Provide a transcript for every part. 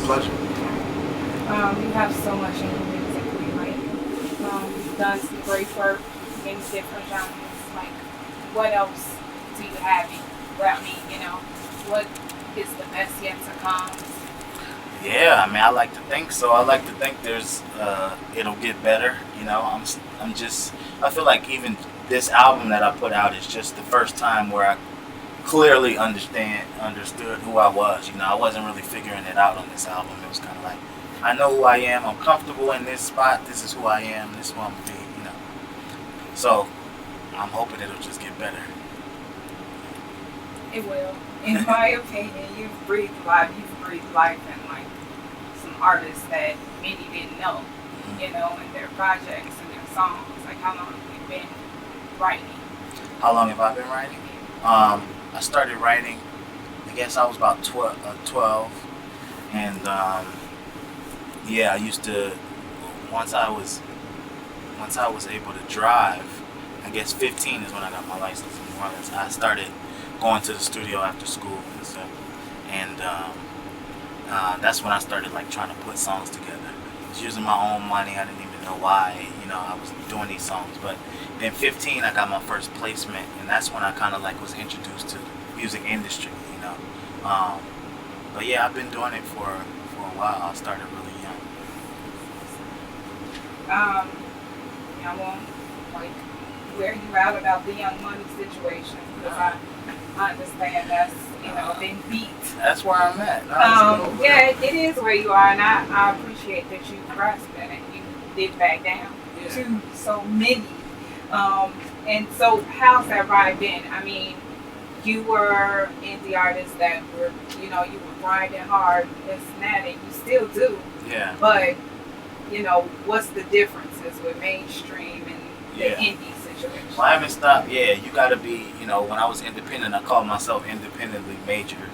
pleasure. You have so much in your musically, like, you've done some great work in different genres. Like, what else do you have in you? Well, I mean, what is the best yet to come? Yeah, I mean, I like to think so. I like to think it'll get better. I'm just, I feel like even this album that I put out is just the first time where I clearly understood who I was. I wasn't really figuring it out on this album. It was kind of like, I know who I am. I'm comfortable in this spot. This is who I am. This is who I'm gonna be. So I'm hoping it'll just get better. It will. In my opinion, you've breathed life. You've breathed life in like some artists that many didn't know, in their projects and their songs. Like, how long have you been writing? How long have I been writing? I started writing, I guess I was about 12, and yeah, I used to, once I was able to drive, I guess 15 is when I got my license in New Orleans. I started going to the studio after school and stuff, and that's when I started like trying to put songs together. I was using my own money. I didn't even know why, I was doing these songs. But then 15, I got my first placement, and that's when I kind of like was introduced to the music industry. But yeah, I've been doing it for a while. I started really young. I won't like wear you out about the Young Money situation because I understand that's been beat. That's where I'm at. Yeah, it is where you are, and I appreciate that you grasped it and you did back down to so many. And so how's that ride been? I mean, you were indie artists that were, you were grinding hard, this and that, and you still do. Yeah. But, what's the differences with mainstream and the indie situation? Well, I haven't stopped. Yeah, you got to be, when I was independent, I called myself independently major.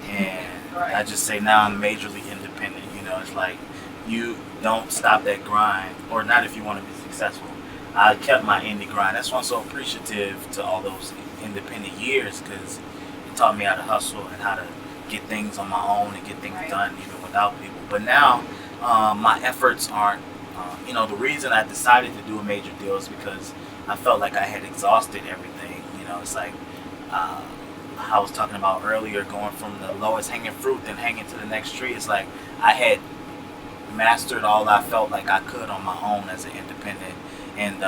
And right. I just say now I'm majorly independent. It's like you don't stop that grind, or not if you want to be successful. I kept my indie grind. That's why I'm so appreciative to all those independent years, because it taught me how to hustle and how to get things on my own and get things done even without people. But now my efforts aren't, the reason I decided to do a major deal is because I felt like I had exhausted everything. It's like I was talking about earlier, going from the lowest hanging fruit and hanging to the next tree. It's like I had mastered all I felt like I could on my own as an independent. And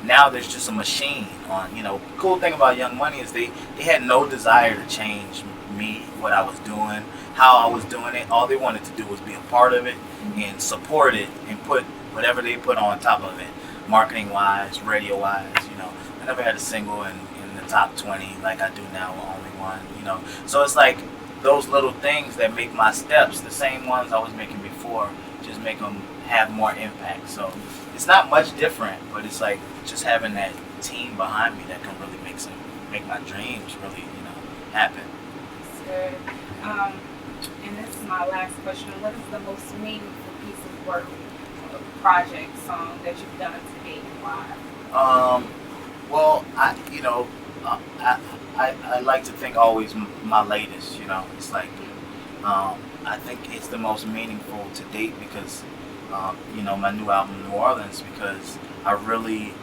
now there's just a machine on, cool thing about Young Money is they had no desire to change me, what I was doing, how I was doing it. All they wanted to do was be a part of it and support it and put whatever they put on top of it, marketing wise, radio wise. I never had a single in the top 20 like I do now, only one. So it's like those little things that make my steps, the same ones I was making before, just make them have more impact. So it's not much different, but it's like just having that team behind me that can really make my dreams really, happen. That's good. And this is my last question. What is the most meaningful piece of work, project, song that you've done to date and why? Well, I like to think always my latest. It's like I think it's the most meaningful to date because my new album New Orleans, because I really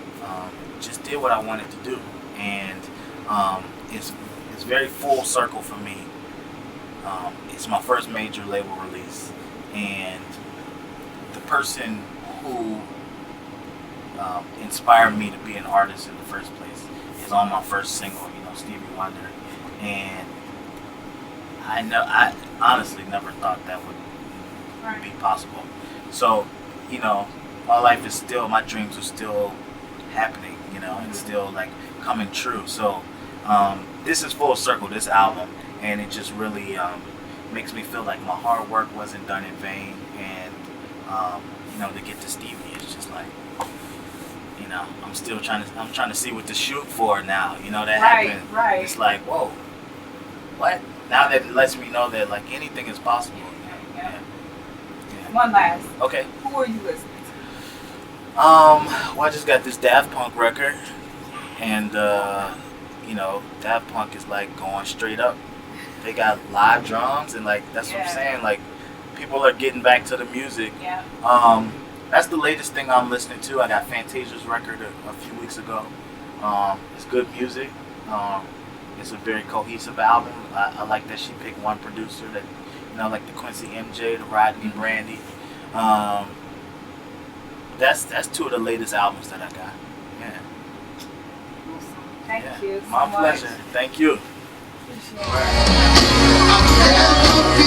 just did what I wanted to do, and it's very full circle for me. It's my first major label release, and the person who inspired me to be an artist in the first place is on my first single, Stevie Wonder, and I honestly never thought that would be possible. So, my life is still, my dreams are still happening, it's still like coming true. So, this is full circle, this album, and it just really makes me feel like my hard work wasn't done in vain. And, to get to Stevie, it's just like, I'm trying to see what to shoot for now, that happened. Right. It's like, whoa, what? Now that it lets me know that like anything is possible. Yeah. One last. Okay. Who are you listening to? Well, I just got this Daft Punk record, and Daft Punk is like going straight up. They got live drums, and like that's what I'm saying. Like people are getting back to the music. Yeah. That's the latest thing I'm listening to. I got Fantasia's record a few weeks ago. It's good music. It's a very cohesive album. I like that she picked one producer that, like the Quincy MJ, the Rodney Brandy. That's two of the latest albums that I got. Yeah. Awesome. Thank you so My much. pleasure. Thank you. Appreciate it.